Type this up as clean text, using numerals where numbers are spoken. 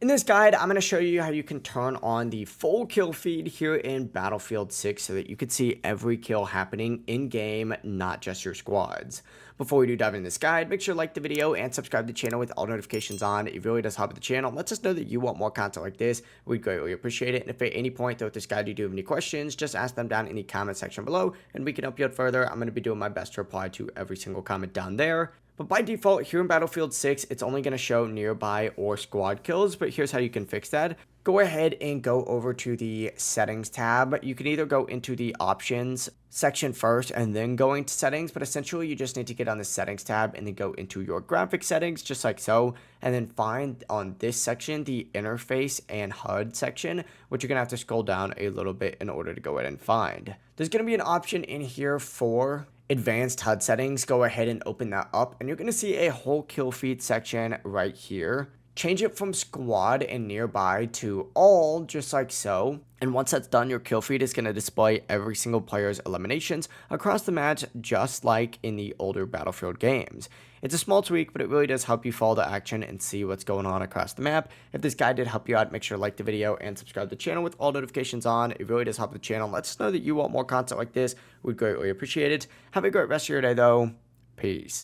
In this guide, I'm going to show you how you can turn on the full kill feed here in Battlefield 6 so that you can see every kill happening in-game, not just your squads. Before we do dive into this guide, make sure to like the video and subscribe to the channel with all notifications on. It really does help the channel. Lets us know that you want more content like this. We'd greatly appreciate it. And if at any point throughout this guide you do have any questions, just ask them down in the comment section below and we can help you out further. I'm going to be doing my best to reply to every single comment down there. But by default, here in Battlefield 6, it's only going to show nearby or squad kills, but here's how you can fix that. Go ahead and go over to the settings tab. You can either go into the options section first and then go into settings, but essentially you just need to get on the settings tab and then go into your graphic settings, just like so, and then find on this section the interface and HUD section, which you're going to have to scroll down a little bit in order to go ahead and find. There's going to be an option in here for advanced HUD settings. Go ahead and open that up and you're going to see a whole kill feed section right here. Change it from squad and nearby to all, just like so. And once that's done, your kill feed is going to display every single player's eliminations across the match, just like in the older Battlefield games. It's a small tweak, but it really does help you follow the action and see what's going on across the map. If this guide did help you out, make sure to like the video and subscribe to the channel with all notifications on. It really does help the channel. Let us know that you want more content like this. We'd greatly appreciate it. Have a great rest of your day, though. Peace.